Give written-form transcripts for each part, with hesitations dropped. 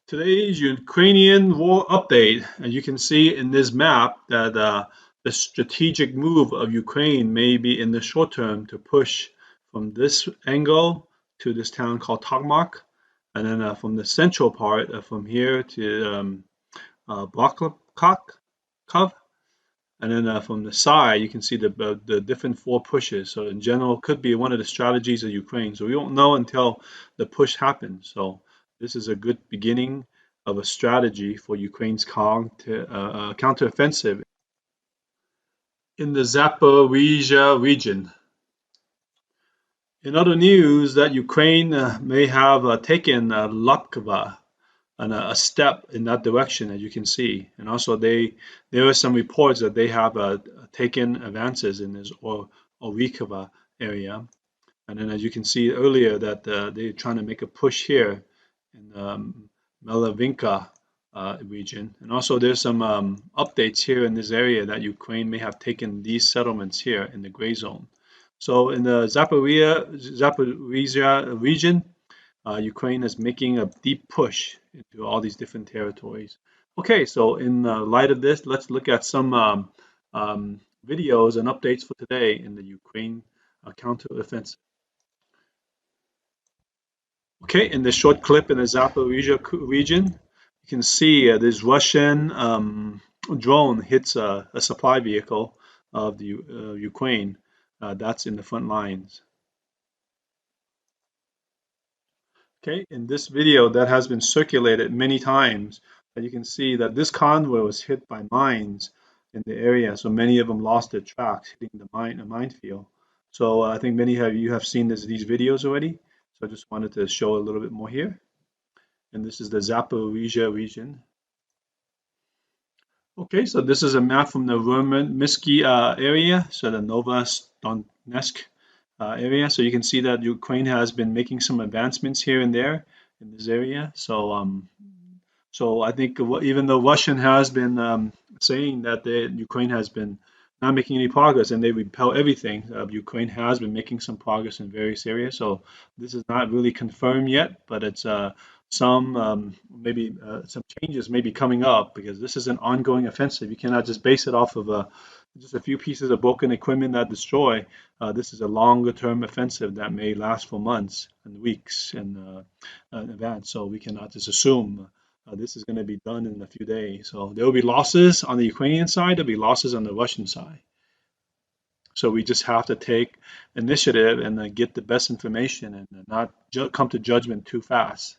Today's Ukrainian war update. And you can see in this map that the strategic move of Ukraine may be in the short term to push from this angle to this town called Tokmak, and then from the central part, from here to Blakhov, and then from the side you can see the different four pushes. So in general, could be one of the strategies of Ukraine. So we won't know until the push happens. So this is a good beginning of a strategy for Ukraine's counteroffensive in the Zaporizhia region. In other news, that Ukraine may have taken Lapkova and a step in that direction, as you can see. And also, there are some reports that they have taken advances in this Orikova area. And then, as you can see earlier, that they're trying to make a push here in the Melavinka region. And also, there's some updates here in this area that Ukraine may have taken these settlements here in the gray zone. So in the Zaporizhia region, Ukraine is making a deep push into all these different territories. Okay, so in light of this, let's look at some videos and updates for today in the Ukraine counteroffensive. Okay, in this short clip in the Zaporizhia region, you can see this Russian drone hits a supply vehicle of the Ukraine. That's in the front lines. Okay, in this video that has been circulated many times, you can see that this convoy was hit by mines in the area, so many of them lost their tracks hitting the minefield. So I think many of you have seen these videos already, so I just wanted to show a little bit more here. And this is the Zaporizhia region. Okay, so this is a map from the Romanivsky area, so the Novostonetsk area. So you can see that Ukraine has been making some advancements here and there in this area. So I think even though Russian has been saying that Ukraine has been not making any progress and they repel everything, Ukraine has been making some progress in various areas. So this is not really confirmed yet, but it's maybe some changes may be coming up because this is an ongoing offensive. You cannot just base it off of just a few pieces of broken equipment that destroy. This is a longer term offensive that may last for months and weeks in advance. So we cannot just assume this is going to be done in a few days. So there will be losses on the Ukrainian side, there'll be losses on the Russian side. So we just have to take initiative and get the best information and not come to judgment too fast.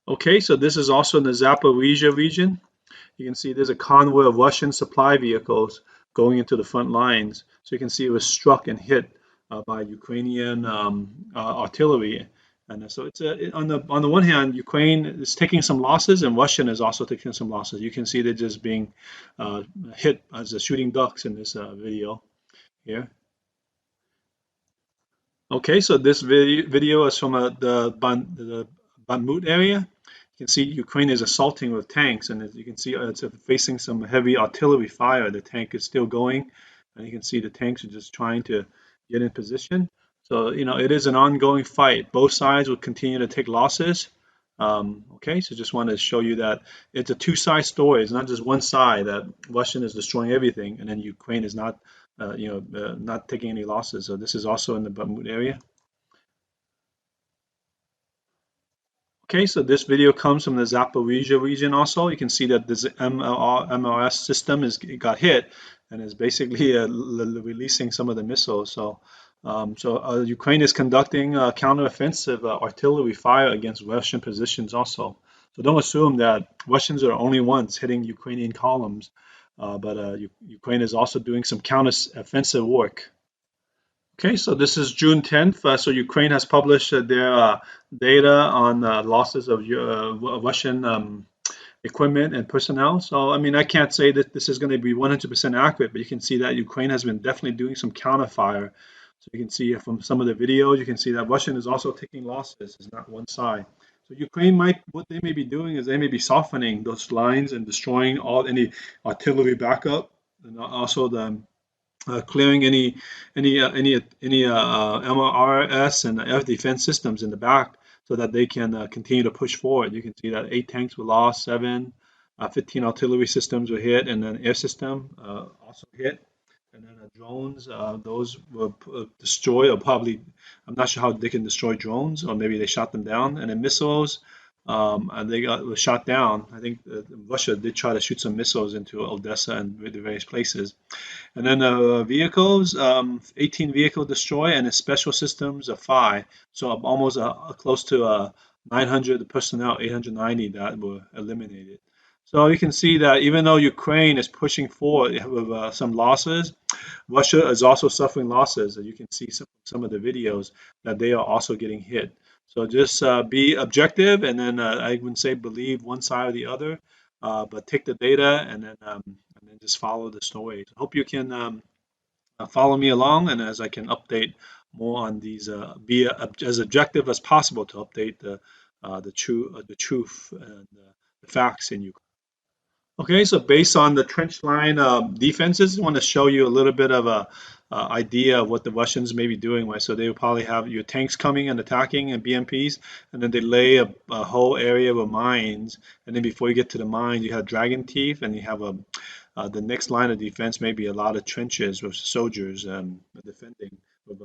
Okay, so this is also in the Zaporizhia region. You can see there's a convoy of Russian supply vehicles going into the front lines. So you can see it was struck and hit by Ukrainian artillery. And so it's on the one hand, Ukraine is taking some losses, and Russian is also taking some losses. You can see they're just being hit as a shooting ducks in this video here. Okay, so this video is from the Bakhmut area. You can see Ukraine is assaulting with tanks, and as you can see, it's facing some heavy artillery fire. The tank is still going, and you can see the tanks are just trying to get in position. So, it is an ongoing fight. Both sides will continue to take losses. Okay, so just wanted to show you that it's a two-side story. It's not just one side that Russian is destroying everything, and then Ukraine is not taking any losses. So this is also in the Bakhmut area. Okay, so this video comes from the Zaporizhia region also. You can see that this MLRS system got hit and is basically releasing some of the missiles. So, Ukraine is conducting counteroffensive artillery fire against Russian positions also. So don't assume that Russians are the only ones hitting Ukrainian columns, but Ukraine is also doing some counteroffensive work. Okay, so this is June 10th. So Ukraine has published their data on losses of Russian equipment and personnel. So, I mean, I can't say that this is going to be 100% accurate, but you can see that Ukraine has been definitely doing some counterfire. So you can see from some of the videos, you can see that Russian is also taking losses. It's not one side. So Ukraine what they may be doing is they may be softening those lines and destroying any artillery backup, and also clearing any MRS and air defense systems in the back so that they can continue to push forward. You can see that 8 tanks were lost, 7, 15 artillery systems were hit, and then air system also hit. And then drones, those were destroyed, or probably, I'm not sure how they can destroy drones, or maybe they shot them down. And then missiles, and they were shot down. I think Russia did try to shoot some missiles into Odessa and the various places. And then vehicles, 18 vehicle destroy, and the special systems are 5. So almost close to 900 personnel, 890 that were eliminated. So you can see that even though Ukraine is pushing forward with some losses, Russia is also suffering losses. And you can see some of the videos that they are also getting hit. So just be objective, and then I wouldn't say believe one side or the other, but take the data and then just follow the story. I hope you can follow me along, and as I can update more on these, be as objective as possible to update the truth and the facts in Ukraine. Okay, so based on the trench line defenses, I want to show you a little bit of a idea of what the Russians may be doing. Right, so they will probably have your tanks coming and attacking and BMPs, and then they lay a whole area of mines, and then before you get to the mine, you have dragon teeth, and you have the next line of defense, maybe a lot of trenches with soldiers defending with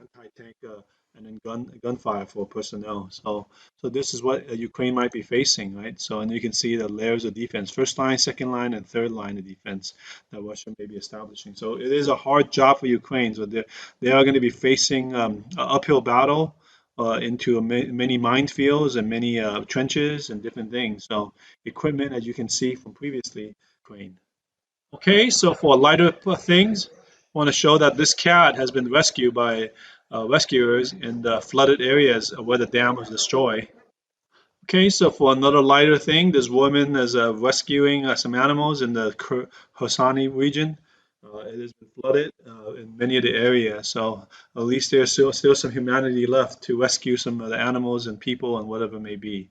anti-tank and then gunfire for personnel. So this is what Ukraine might be facing, right? So, and you can see the layers of defense: first line, second line, and third line of defense that Russia may be establishing. So it is a hard job for Ukraine. So they are going to be facing an uphill battle into many minefields and many trenches and different things. So equipment, as you can see from previously, Ukraine. Okay, so for lighter things, I want to show that this cat has been rescued by rescuers in the flooded areas where the dam was destroyed. Okay, so for another lighter thing, this woman is rescuing some animals in the Hosani region. It has been flooded in many of the areas, so at least there's still some humanity left to rescue some of the animals and people and whatever it may be.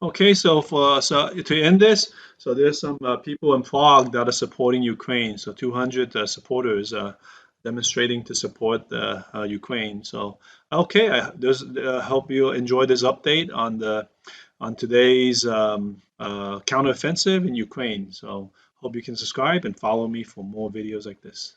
Okay, so to end this, so there's some people in Prague that are supporting Ukraine. So 200 supporters demonstrating to support Ukraine. So okay, I hope you enjoy this update on today's counteroffensive in Ukraine. So hope you can subscribe and follow me for more videos like this.